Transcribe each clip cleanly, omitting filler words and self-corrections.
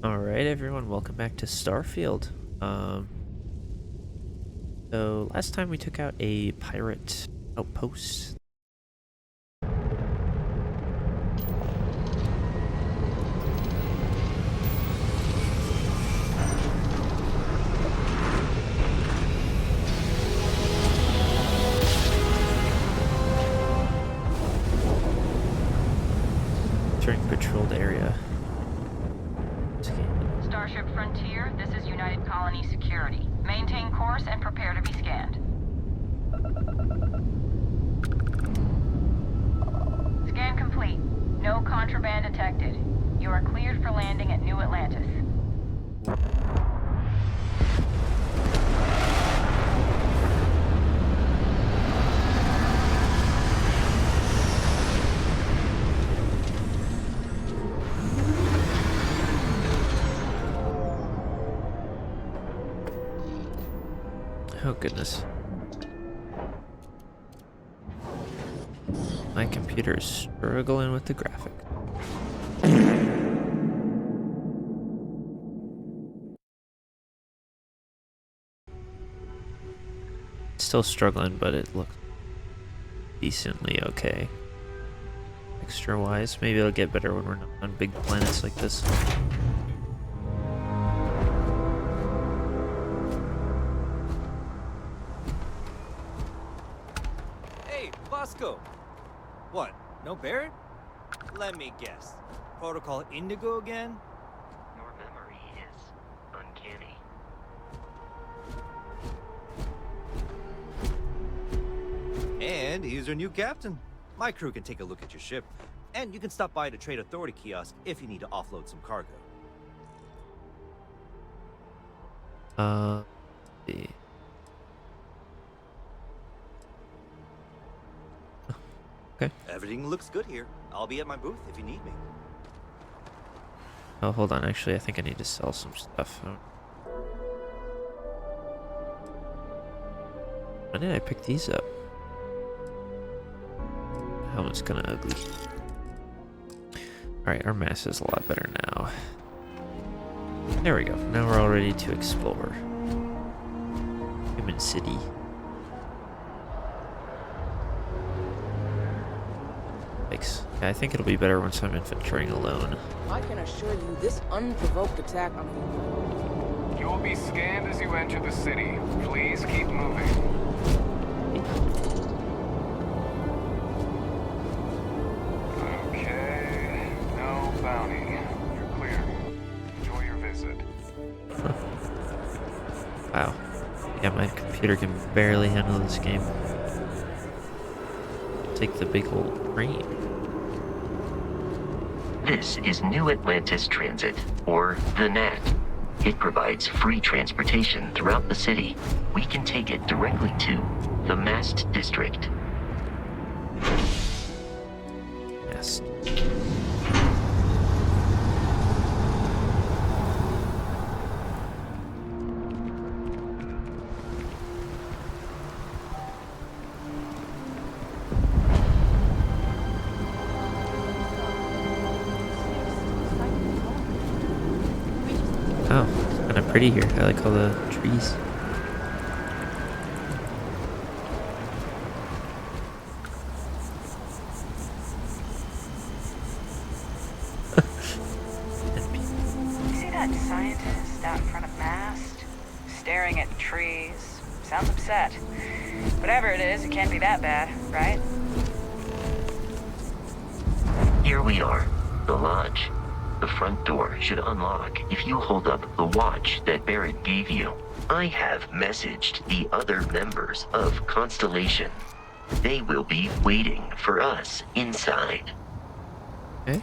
Alright everyone, welcome back to Starfield. So last time we took out a pirate outpost. Entering patrolled area. Starship Frontier, this is United Colony Security. Maintain course and prepare to be scanned. Scan complete. No contraband detected. You are cleared for landing at New Atlantis. Oh goodness. My computer is struggling with the graphic. Still struggling, but it looks decently okay. Extra wise, maybe it'll get better when we're not on big planets like this. Bosco! What? No Barrett? Let me guess. Protocol Indigo again? Your memory is uncanny. And he's our new captain. My crew can take a look at your ship. And you can stop by the Trade Authority kiosk if you need to offload some cargo. Let's see. Okay. Everything looks good here. I'll be at my booth if you need me. Oh, hold on. Actually, I think I need to sell some stuff. When did I pick these up? Helmet's kinda ugly. Alright, our mass is a lot better now. There we go. Now we're all ready to explore. Human City. Yeah, I think it'll be better once I'm infiltrating alone. I can assure you this unprovoked attack on the... You will be scanned as you enter the city. Please keep moving. Okay, no bounty. You're clear. Enjoy your visit. Wow. Yeah, my computer can barely handle this game. Take the big old brain. This is New Atlantis Transit, or the NAT. It provides free transportation throughout the city. We can take it directly to the Mast District. Yes. Oh, it's kind of pretty here. I like all the trees. You see that scientist out in front of Mast? Staring at trees. Sounds upset. Whatever it is, it can't be that bad, right? Here we are, the lodge. The front door should unlock if you hold up the watch that Barrett gave you. I have messaged the other members of Constellation. They will be waiting for us inside. Okay.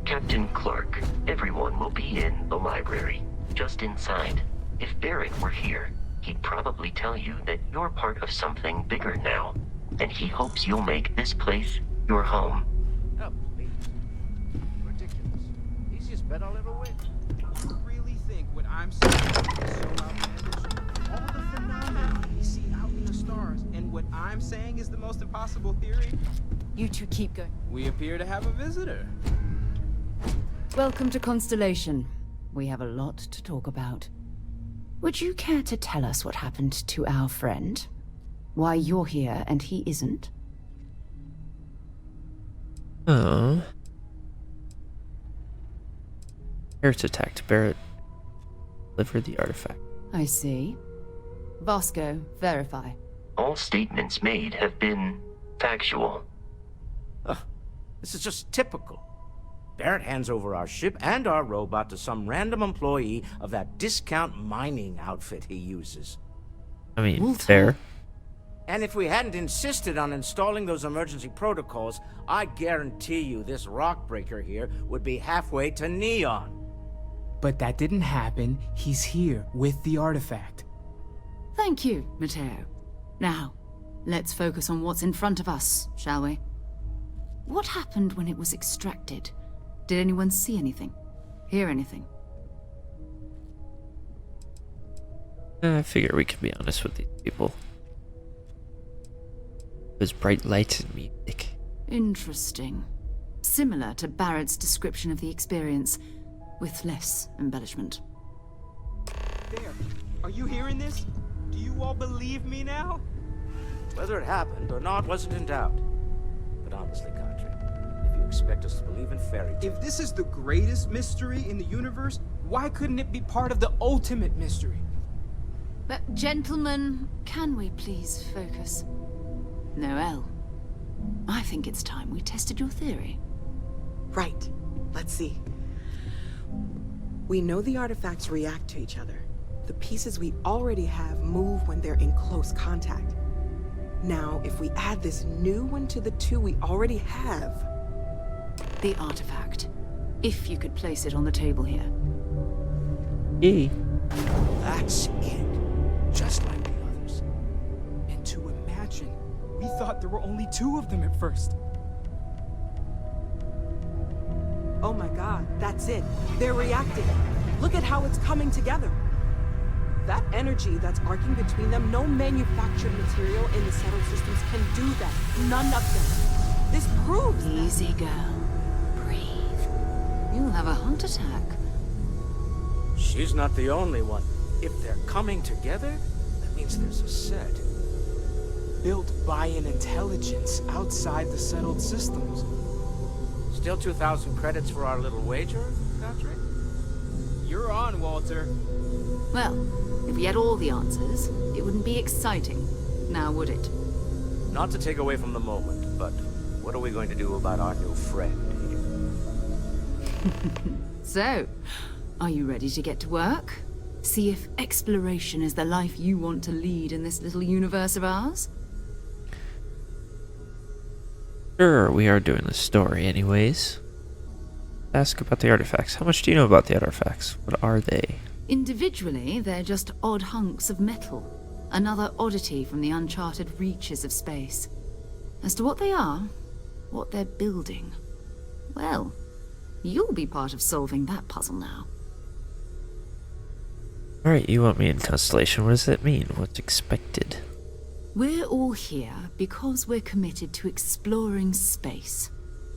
Captain Clark, everyone will be in the library, just inside. If Barrett were here, he'd probably tell you that you're part of something bigger now, and he hopes you'll make this place your home. Oh, please. Ridiculous. Easiest bet I'll ever win. You really think what I'm saying is so outlandish? I'm saying is the most impossible theory? You two keep going. We appear to have a visitor. Welcome to Constellation. We have a lot to talk about. Would you care to tell us what happened to our friend? Why you're here and he isn't? Oh. Barrett's attacked. Barrett delivered the artifact. I see. Vasco, verify. All statements made have been factual. This is just typical. Barrett hands over our ship and our robot to some random employee of that discount mining outfit he uses. I mean, Walter. fair. And if we hadn't insisted on installing those emergency protocols, I guarantee you this rock breaker here would be halfway to Neon. But that didn't happen. He's here with the artifact. Thank you, Matteo. Now, let's focus on what's in front of us, shall we? What happened when it was extracted? Did anyone see anything? Hear anything? I figure we could be honest with these people. There's bright lights and music. Interesting. Similar to Barrett's description of the experience, with less embellishment. There. Are you hearing this? Do you all believe me now? Whether it happened or not wasn't in doubt. But honestly, Country, if you expect us to believe in fairy tales... If this is the greatest mystery in the universe, why couldn't it be part of the ultimate mystery? But gentlemen, can we please focus? Noel, I think it's time we tested your theory. Right. Let's see. We know the artifacts react to each other. The pieces we already have move when they're in close contact. Now, if we add this new one to the two we already have... The artifact. If you could place it on the table here. Yay. That's it. Just like the others. And to imagine, we thought there were only 2 of them at first. Oh my god, that's it. They're reacting. Look at how it's coming together. That energy that's arcing between them, no manufactured material in the settled systems can do that. None of them. This proves that... Easy, girl. Breathe. You'll have a heart attack. She's not the only one. If they're coming together, that means there's a set. Built by an intelligence outside the settled systems. Still 2,000 credits for our little wager, Country? You're on, Walter. Well, if we had all the answers, it wouldn't be exciting, now would it? Not to take away from the moment, but what are we going to do about our new friend here? So, are you ready to get to work? See if exploration is the life you want to lead in this little universe of ours? Sure, we are doing the story anyways. Ask about the artifacts. How much do you know about the artifacts? What are they? Individually, they're just odd hunks of metal. Another oddity from the uncharted reaches of space. As to what they are, what they're building, well, you'll be part of solving that puzzle now. Alright, you want me in Constellation. What does that mean? What's expected? We're all here because we're committed to exploring space.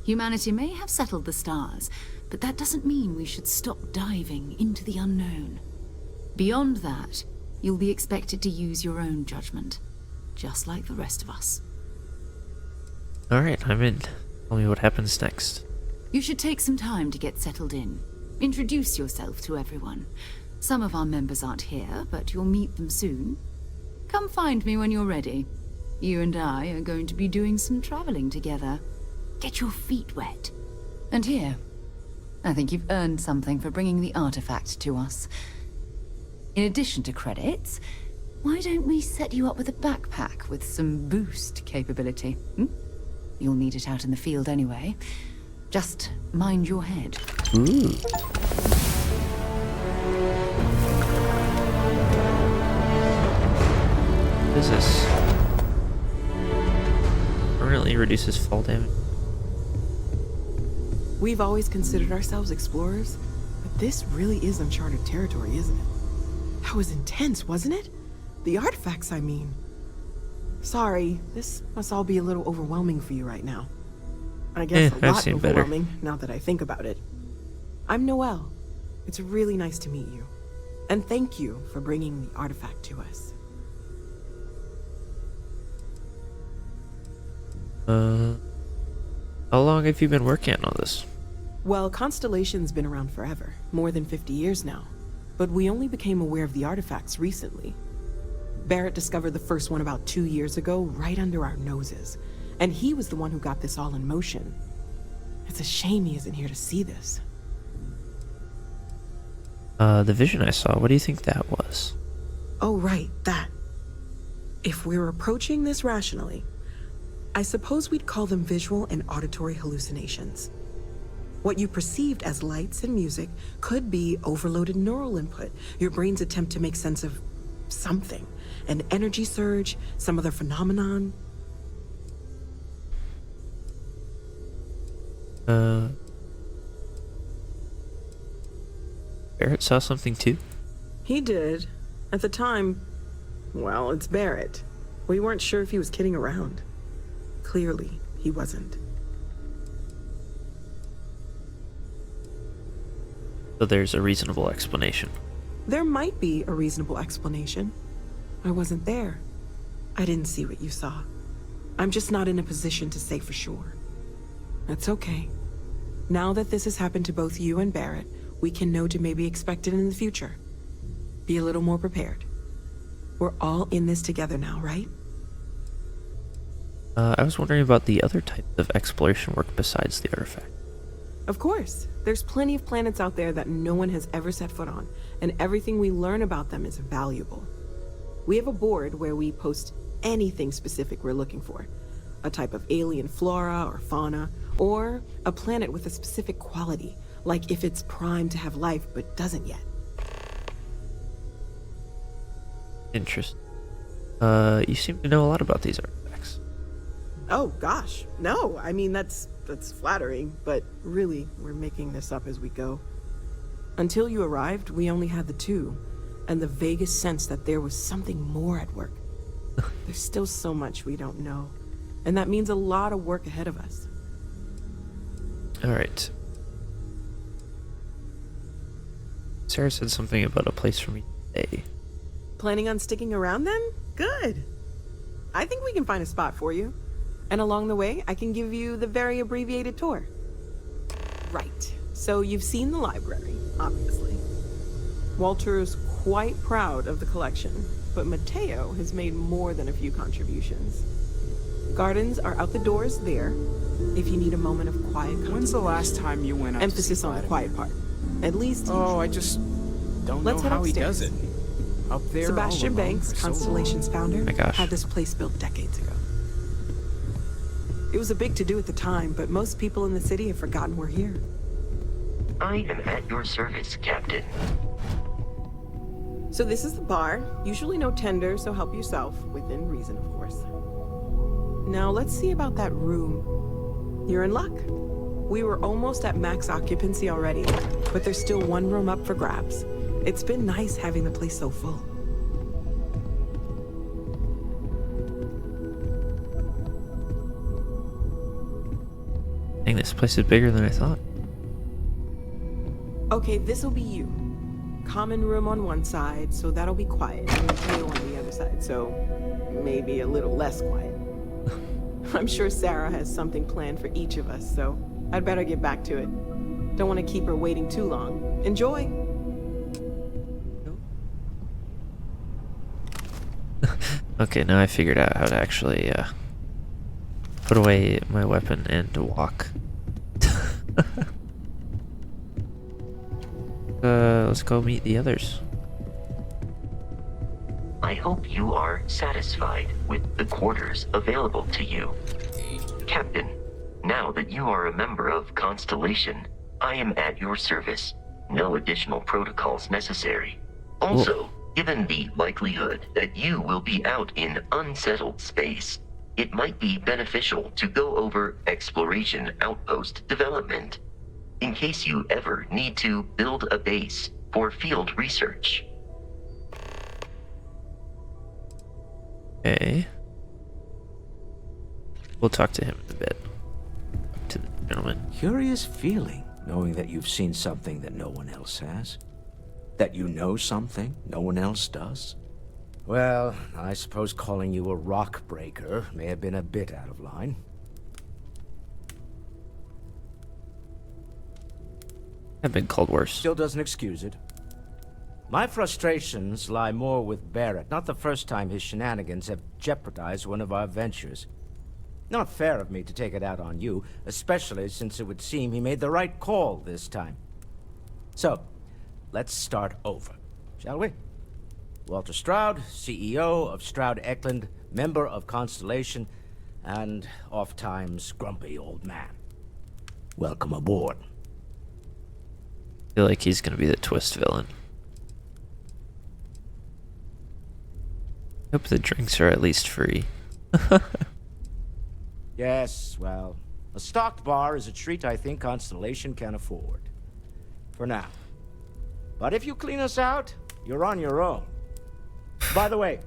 Humanity may have settled the stars, but that doesn't mean we should stop diving into the unknown. Beyond that, you'll be expected to use your own judgment, just like the rest of us. Alright, I'm in. Tell me what happens next. You should take some time to get settled in. Introduce yourself to everyone. Some of our members aren't here, but you'll meet them soon. Come find me when you're ready. You and I are going to be doing some traveling together. Get your feet wet. And here, I think you've earned something for bringing the artifact to us. In addition to credits, why don't we set you up with a backpack with some boost capability? You'll need it out in the field anyway. Just mind your head. Ooh. What is this? Permanently reduces fall damage. We've always considered ourselves explorers, but this really is uncharted territory, isn't it? That was intense, wasn't it? The artifacts, I mean. Sorry, this must all be a little overwhelming for you right now. I guess a I've lot seen better. overwhelming, now that I think about it. I'm Noelle. It's really nice to meet you. And thank you for bringing the artifact to us. How long have you been working on all this? Well, Constellation's been around forever, more than 50 years now. But we only became aware of the artifacts recently. Barrett discovered the first one about 2 years ago, right under our noses. And he was the one who got this all in motion. It's a shame he isn't here to see this. The vision I saw, what do you think that was? Oh, right, that. If we're approaching this rationally, I suppose we'd call them visual and auditory hallucinations. What you perceived as lights and music could be overloaded neural input, your brain's attempt to make sense of something. An energy surge, some other phenomenon. Barrett saw something too? He did. At the time, well, it's Barrett. We weren't sure if he was kidding around. Clearly, he wasn't. So there's a reasonable explanation. There might be a reasonable explanation. I wasn't there. I didn't see what you saw. I'm just not in a position to say for sure. That's okay. Now that this has happened to both you and Barrett, we can know to maybe expect it in the future. Be a little more prepared. We're all in this together now, right? I was wondering about the other types of exploration work besides the artifact. Of course. There's plenty of planets out there that no one has ever set foot on, and everything we learn about them is valuable. We have a board where we post anything specific we're looking for. A type of alien flora or fauna, or a planet with a specific quality, like if it's primed to have life but doesn't yet. Interesting. You seem to know a lot about these artifacts. Oh gosh, no, I mean that's flattering, but really, we're making this up as we go. Until you arrived, we only had the two, and the vaguest sense that there was something more at work. There's still so much we don't know, and that means a lot of work ahead of us. Alright. Sarah said something about a place for me to stay. Planning on sticking around then? Good. I think we can find a spot for you. And along the way, I can give you the very abbreviated tour. Right. So you've seen the library, obviously. Walter's quite proud of the collection, but Mateo has made more than a few contributions. Gardens are out the doors there, if you need a moment of quiet contemplation. When's the last time you went out Emphasis to see on the Vladimir? quiet part. At least... Oh, I just don't Let's know head how he upstairs. does it. Up there Sebastian all alone Banks, for so Constellation's founder, my gosh. had this place built decades ago. It was a big to-do at the time, but most people in the city have forgotten we're here. I am at your service, Captain. So this is the bar. Usually no tender, so help yourself. Within reason, of course. Now let's see about that room. You're in luck. We were almost at max occupancy already, but there's still one room up for grabs. It's been nice having the place so full. Dang, this place is bigger than I thought. Okay, this'll be you. Common room on one side, so that'll be quiet, and Mateo on the other side, so maybe a little less quiet. I'm sure Sarah has something planned for each of us, so I'd better get back to it. Don't want to keep her waiting too long. Enjoy! Okay, now I figured out how to actually put away my weapon and to walk. Let's go meet the others. I hope you are satisfied with the quarters available to you. Captain, now that you are a member of Constellation, I am at your service. No additional protocols necessary. Also, given the likelihood that you will be out in unsettled space, it might be beneficial to go over exploration outpost development, in case you ever need to build a base for field research. Okay. We'll talk to him in a bit. To the gentleman. Curious feeling, knowing that you've seen something that no one else has. That you know something no one else does. Well, I suppose calling you a rock breaker may have been a bit out of line. I've been called worse. Still doesn't excuse it. My frustrations lie more with Barrett. Not the first time his shenanigans have jeopardized one of our ventures. Not fair of me to take it out on you, especially since it would seem he made the right call this time. So, let's start over, shall we? Walter Stroud, CEO of Stroud Eklund, member of Constellation, and oft-times grumpy old man. Welcome aboard. I feel like he's gonna be the twist villain. Hope the drinks are at least free. Yes, well, a stocked bar is a treat I think Constellation can afford. For now. But if you clean us out, you're on your own. By the way,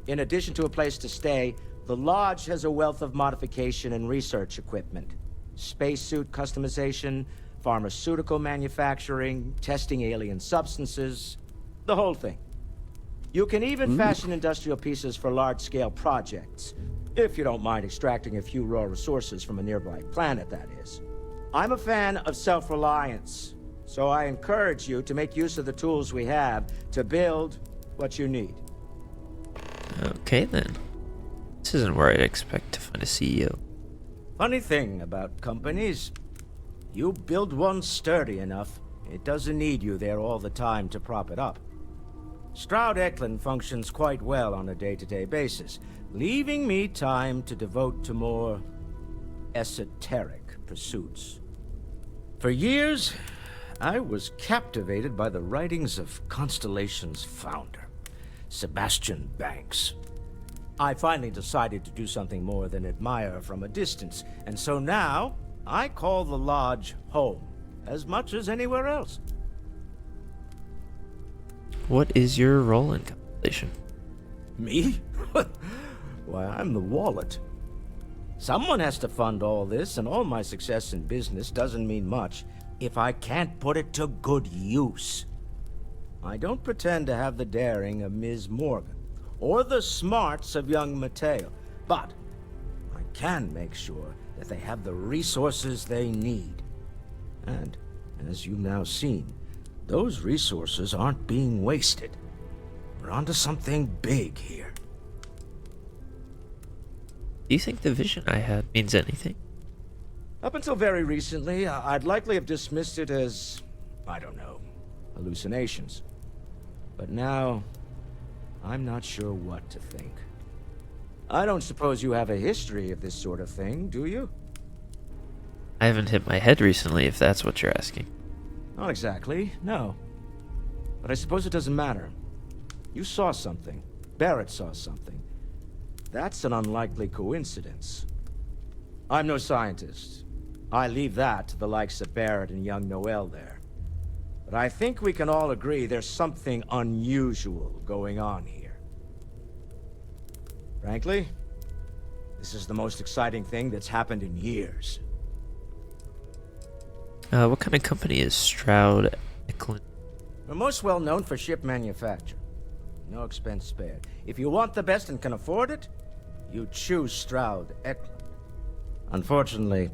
in addition to a place to stay, the Lodge has a wealth of modification and research equipment. Spacesuit customization, pharmaceutical manufacturing, testing alien substances, the whole thing. You can even fashion industrial pieces for large-scale projects, if you don't mind extracting a few raw resources from a nearby planet, that is. I'm a fan of self-reliance, so I encourage you to make use of the tools we have to build what you need. Okay then. This isn't where I'd expect to find a CEO. Funny thing about companies, you build one sturdy enough, it doesn't need you there all the time to prop it up. Stroud Eklund functions quite well on a day-to-day basis, leaving me time to devote to more esoteric pursuits. For years, I was captivated by the writings of Constellation's founder, Sebastian Banks. I finally decided to do something more than admire from a distance, and so now I call the Lodge home as much as anywhere else. What is your role in Constellation? Me? Why, I'm the wallet. Someone has to fund all this, and all my success in business doesn't mean much if I can't put it to good use. I don't pretend to have the daring of Ms. Morgan, or the smarts of young Mateo, but I can make sure that they have the resources they need. And, as you've now seen, those resources aren't being wasted. We're onto something big here. Do you think the vision I had means anything? Up until very recently, I'd likely have dismissed it as, I don't know, hallucinations. But now, I'm not sure what to think. I don't suppose you have a history of this sort of thing, do you? I haven't hit my head recently, if that's what you're asking. Not exactly, no. But I suppose it doesn't matter. You saw something. Barrett saw something. That's an unlikely coincidence. I'm no scientist. I leave that to the likes of Barrett and young Noel there. But I think we can all agree there's something unusual going on here. Frankly, this is the most exciting thing that's happened in years. What kind of company is Stroud Eklund? We're most well known for ship manufacture. No expense spared. If you want the best and can afford it, you choose Stroud Eklund. Unfortunately,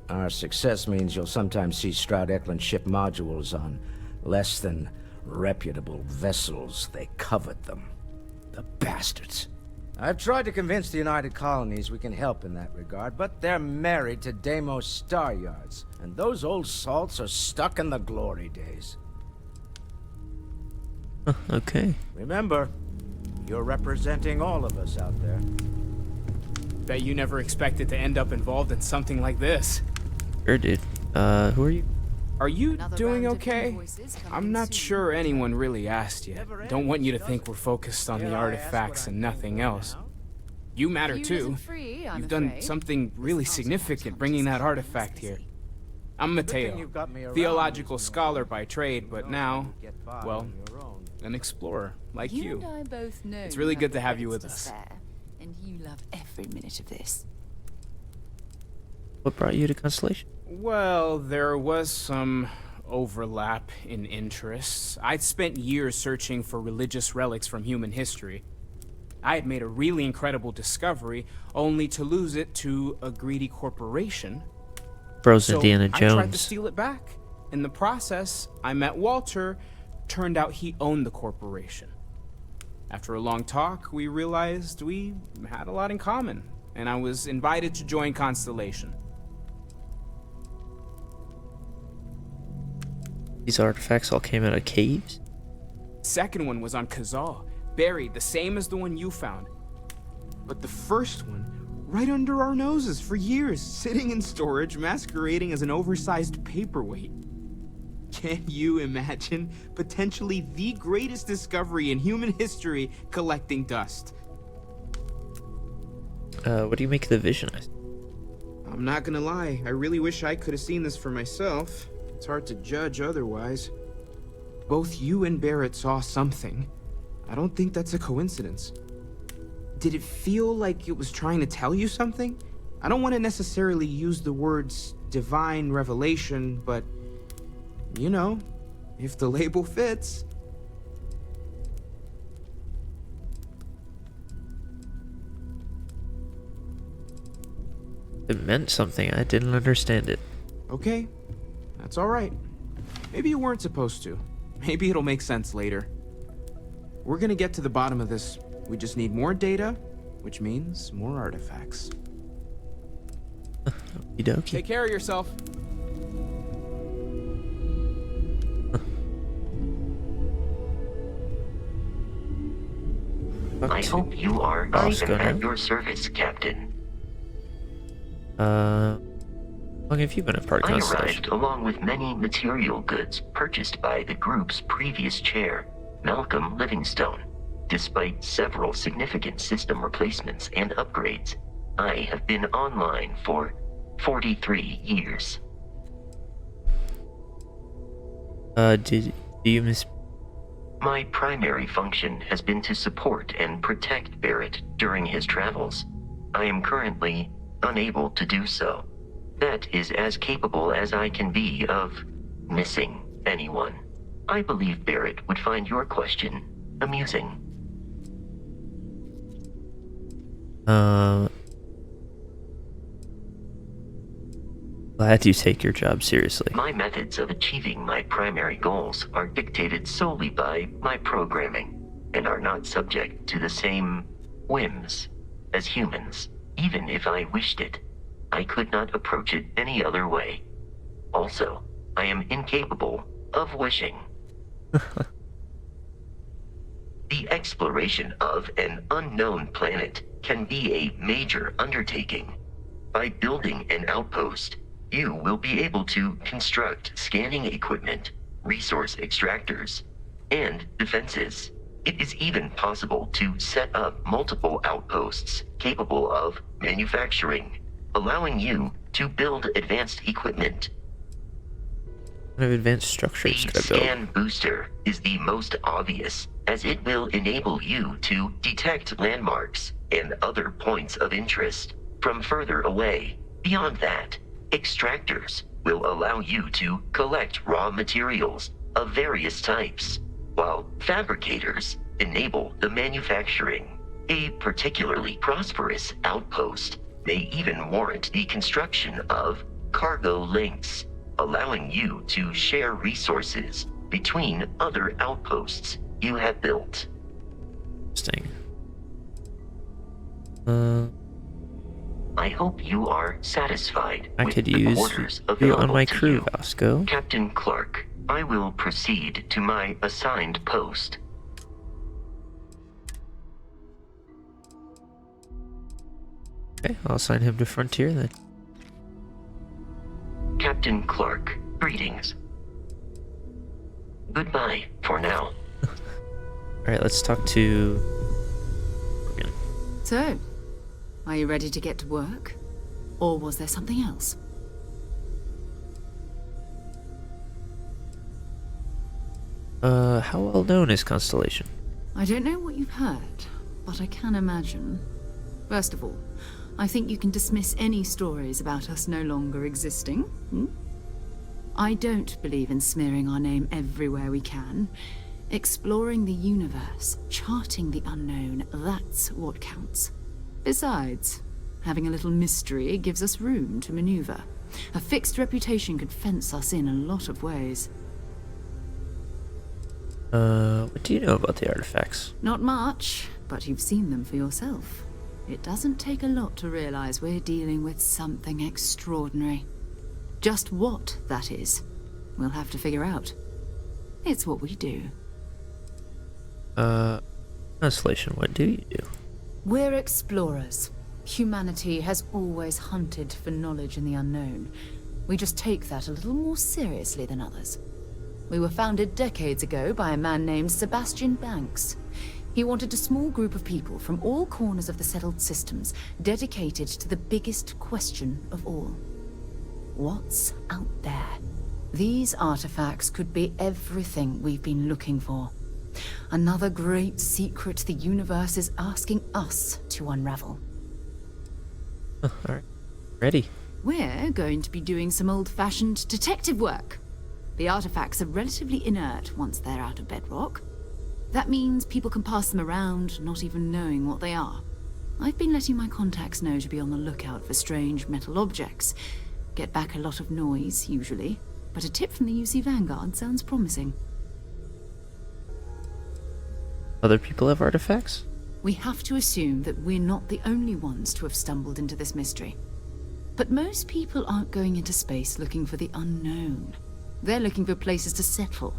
our success means you'll sometimes see Stroud Eklund ship modules on less than reputable vessels. They covet them. The bastards. I've tried to convince the United Colonies we can help in that regard, but they're married to Deimos Star Yards, and those old salts are stuck in the glory days. Okay. Remember, you're representing all of us out there. Bet you never expected to end up involved in something like this. Sure, dude. Who are you? Are you Another doing round of okay? invoices coming I'm in not soon. sure anyone really asked yet. Don't want you to think we're focused on the artifacts and nothing else. You matter View too. isn't free, I'm You've done afraid. something really significant bringing that artifact here. I'm Mateo, theological scholar by trade, but now, well, an explorer like You you. and I both know It's really you good to the have you credits with to us. spare, and you love every minute of this. What brought you to Constellation? Well, there was some overlap in interests. I'd spent years searching for religious relics from human history. I had made a really incredible discovery, only to lose it to a greedy corporation. Bros So Indiana I tried to Jones. steal it back. In the process, I met Walter. Turned out he owned the corporation. After a long talk, we realized we had a lot in common, and I was invited to join Constellation. These artifacts all came out of caves? Second one was on Kazaa, buried the same as the one you found. But the first one, right under our noses for years, sitting in storage, masquerading as an oversized paperweight. Can you imagine potentially the greatest discovery in human history collecting dust? What do you make of the vision? I'm not gonna lie, I really wish I could have seen this for myself. It's hard to judge otherwise. Both you and Barrett saw something. I don't think that's a coincidence. Did it feel like it was trying to tell you something? I don't want to necessarily use the words divine revelation, but you know, if the label fits. It meant something. I didn't understand it. Okay, that's all right. Maybe you weren't supposed to. Maybe it'll make sense later. We're gonna get to the bottom of this. We just need more data, which means more artifacts. Okey-dokey. Take care of yourself. I hope you are. I Oscar am at now. your service, Captain. How long have you been a part of I Constellation? arrived along with many material goods purchased by the group's previous chair, Malcolm Livingstone. Despite several significant system replacements and upgrades, I have been online for 43 years. Do you miss... My primary function has been to support and protect Barrett during his travels. I am currently unable to do so. That is as capable as I can be of missing anyone. I believe Barrett would find your question amusing. Glad you take your job seriously. My methods of achieving my primary goals are dictated solely by my programming and are not subject to the same whims as humans. Even if I wished it, I could not approach it any other way. Also, I am incapable of wishing. The exploration of an unknown planet can be a major undertaking. By building an outpost, you will be able to construct scanning equipment, resource extractors, and defenses. It is even possible to set up multiple outposts capable of manufacturing, allowing you to build advanced equipment. What kind of advanced structures The could I build? scan booster is the most obvious, as it will enable you to detect landmarks and other points of interest from further away. Beyond that, extractors will allow you to collect raw materials of various types, while fabricators enable the manufacturing. A particularly prosperous outpost may even warrant the construction of cargo links, allowing you to share resources between other outposts you have built. Interesting. I hope you are satisfied I with could the use quarters you available on my to crew, you. Vasco. Captain Clark, I will proceed to my assigned post. Okay, I'll assign him to Frontier then. Captain Clark, greetings. Goodbye for now. Alright, let's talk to... Morgan. So, are you ready to get to work? Or was there something else? How well known is Constellation? I don't know what you've heard, but I can imagine. First of all, I think you can dismiss any stories about us no longer existing. I don't believe in smearing our name everywhere we can. Exploring the universe, charting the unknown, that's what counts. Besides, having a little mystery gives us room to maneuver. A fixed reputation could fence us in a lot of ways. What do you know about the artifacts? Not much, but you've seen them for yourself. It doesn't take a lot to realize we're dealing with something extraordinary. Just what that is, we'll have to figure out. It's what we do. Constellation, what do you do? We're explorers. Humanity has always hunted for knowledge in the unknown. We just take that a little more seriously than others. We were founded decades ago by a man named Sebastian Banks. He wanted a small group of people from all corners of the settled systems dedicated to the biggest question of all. What's out there? These artifacts could be everything we've been looking for. Another great secret the universe is asking us to unravel. Alright. Ready. We're going to be doing some old-fashioned detective work. The artifacts are relatively inert once they're out of bedrock. That means people can pass them around, not even knowing what they are. I've been letting my contacts know to be on the lookout for strange metal objects. Get back a lot of noise, usually, but a tip from the UC Vanguard sounds promising. Other people have artifacts? We have to assume that we're not the only ones to have stumbled into this mystery. But most people aren't going into space looking for the unknown. They're looking for places to settle,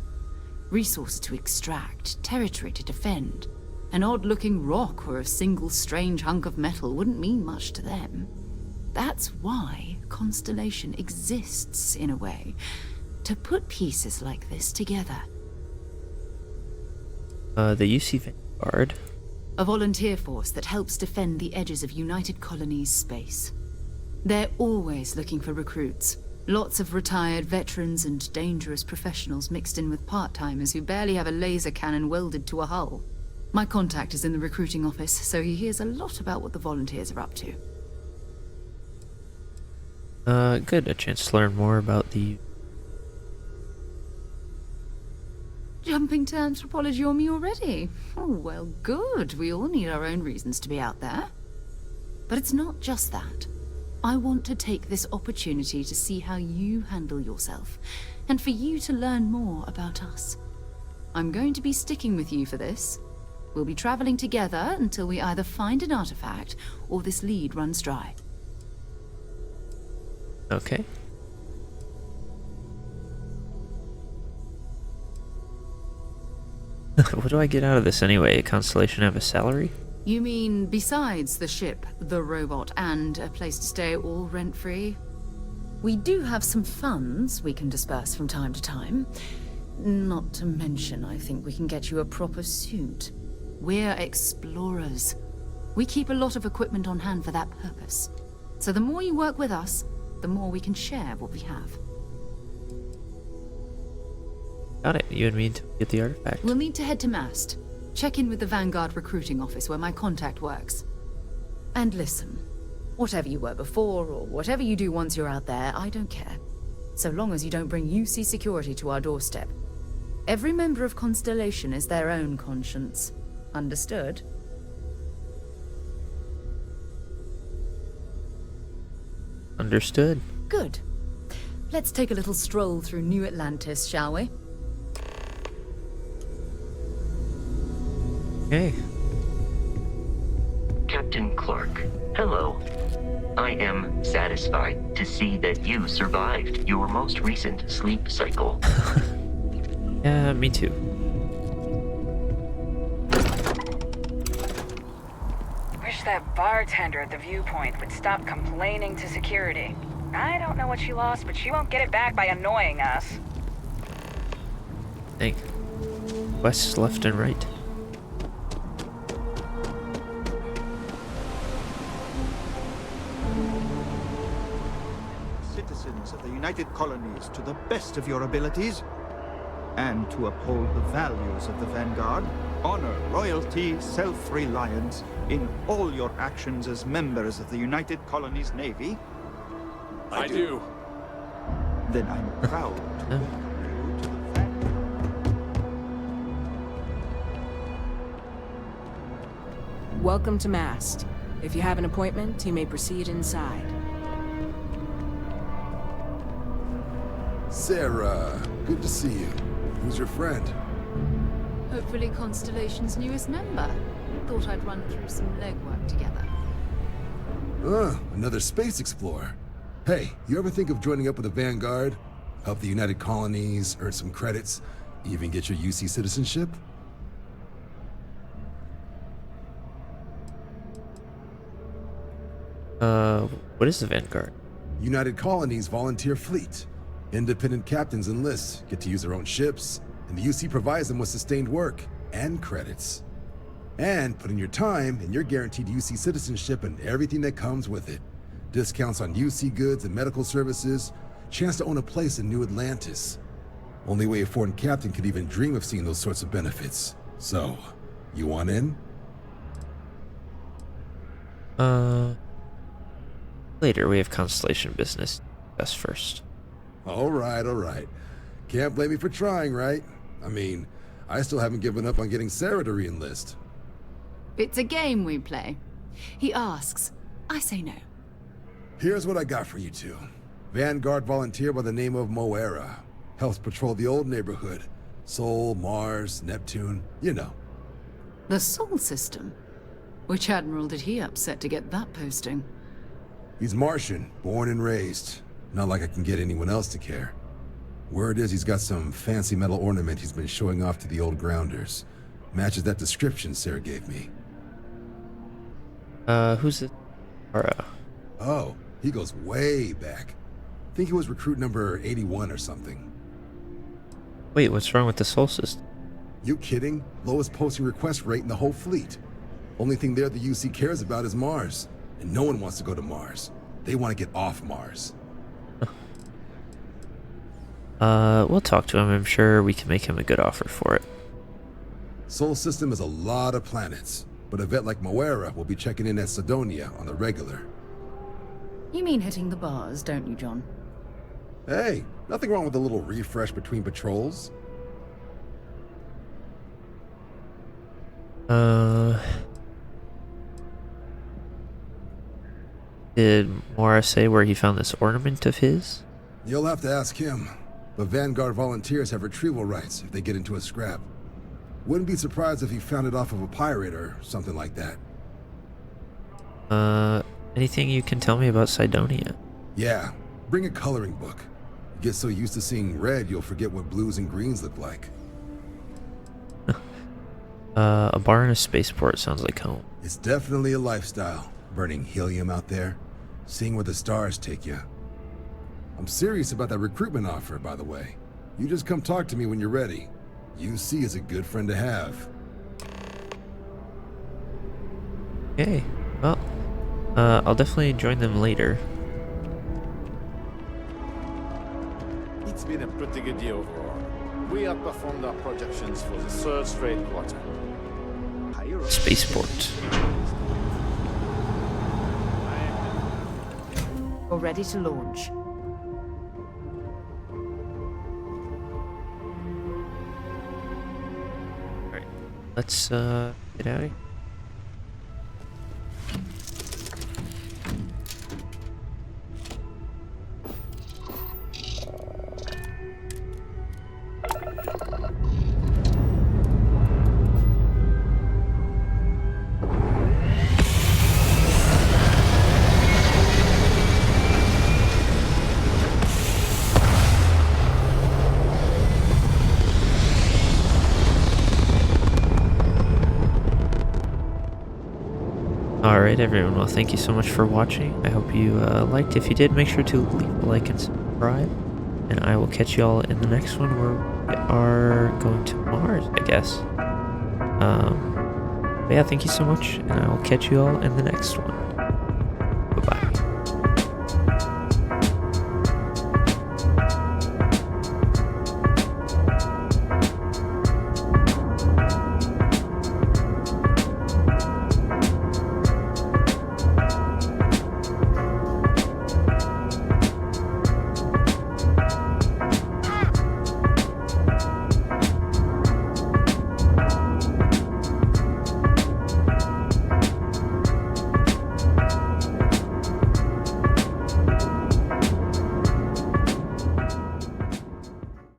resources to extract, territory to defend. An odd-looking rock or a single strange hunk of metal wouldn't mean much to them. That's why Constellation exists, in a way, to put pieces like this together. The UC Vanguard. A volunteer force that helps defend the edges of United Colonies space. They're always looking for recruits. Lots of retired veterans and dangerous professionals mixed in with part-timers who barely have a laser cannon welded to a hull. My contact is in the recruiting office, so he hears a lot about what the volunteers are up to. Good. A chance to learn more about the... Jumping to anthropology on me already? Oh, well, good. We all need our own reasons to be out there. But it's not just that. I want to take this opportunity to see how you handle yourself, and for you to learn more about us. I'm going to be sticking with you for this. We'll be traveling together until we either find an artifact or this lead runs dry. Okay. What do I get out of this anyway? Constellation have a salary? You mean besides the ship, the robot, and a place to stay all rent-free? We do have some funds we can disperse from time to time. Not to mention, I think we can get you a proper suit. We're explorers. We keep a lot of equipment on hand for that purpose. So the more you work with us, the more we can share what we have. Got it. You and me to get the artifact. We'll need to head to Mast. Check in with the Vanguard recruiting office where my contact works. And listen, whatever you were before, or whatever you do once you're out there, I don't care. So long as you don't bring UC security to our doorstep. Every member of Constellation is their own conscience. Understood? Understood. Good. Let's take a little stroll through New Atlantis, shall we? Okay. Captain Clark, hello. I am satisfied to see that you survived your most recent sleep cycle. Yeah, me too. Wish that bartender at the viewpoint would stop complaining to security. I don't know what she lost, but she won't get it back by annoying us. Think. Quests left and right. Citizens of the United Colonies to the best of your abilities, and to uphold the values of the Vanguard, honor royalty, self-reliance in all your actions as members of the United Colonies Navy? I do. Then I'm proud to welcome you to the family. Welcome to Mast. If you have an appointment, you may proceed inside. Sarah, good to see you. Who's your friend? Hopefully Constellation's newest member. Thought I'd run through some legwork together. Another space explorer. Hey, you ever think of joining up with the Vanguard? Help the United Colonies, earn some credits, even get your UC citizenship? What is the Vanguard? United Colonies volunteer fleet. Independent captains enlist, get to use their own ships, and the UC provides them with sustained work and credits. And put in your time, and you're guaranteed UC citizenship and everything that comes with it. Discounts on UC goods and medical services, chance to own a place in New Atlantis. Only way a foreign captain could even dream of seeing those sorts of benefits. So, you want in? Later, we have Constellation business. Us first. All right. Can't blame me for trying, right? I mean, I still haven't given up on getting Sarah to re-enlist. It's a game we play. He asks, I say no. Here's what I got for you two. Vanguard volunteer by the name of Moera. Helps patrol the old neighborhood. Sol, Mars, Neptune, you know. The Sol system? Which admiral did he upset to get that posting? He's Martian, born and raised. Not like I can get anyone else to care. Word is he's got some fancy metal ornament he's been showing off to the old grounders. Matches that description Sarah gave me. Who's it? Oh, he goes way back. Think he was recruit number 81 or something. Wait, what's wrong with the Sol system? You kidding? Lowest posting request rate in the whole fleet. Only thing there the UC cares about is Mars. And no one wants to go to Mars. They want to get off Mars. We'll talk to him. I'm sure we can make him a good offer for it. Sol system is a lot of planets, but a vet like Moera will be checking in at Sidonia on the regular. You mean hitting the bars, don't you, John? Hey, nothing wrong with a little refresh between patrols. Did Mora say where he found this ornament of his? You'll have to ask him. But Vanguard volunteers have retrieval rights if they get into a scrap. Wouldn't be surprised if he found it off of a pirate or something like that. Anything you can tell me about Sidonia? Yeah, bring a coloring book. You get so used to seeing red, you'll forget what blues and greens look like. A bar and a spaceport sounds like home. It's definitely a lifestyle, burning helium out there, seeing where the stars take you. I'm serious about that recruitment offer, by the way. You just come talk to me when you're ready. UC is a good friend to have. Okay, well, I'll definitely join them later. It's been a pretty good year overall. We outperformed our projections for the third straight quarter. Spaceport. We're ready to launch. Alright, let's get out of here. Alright everyone, well thank you so much for watching. I hope you liked. If you did, make sure to leave a like and subscribe. And I will catch you all in the next one where we are going to Mars, I guess. But yeah, thank you so much, and I will catch you all in the next one.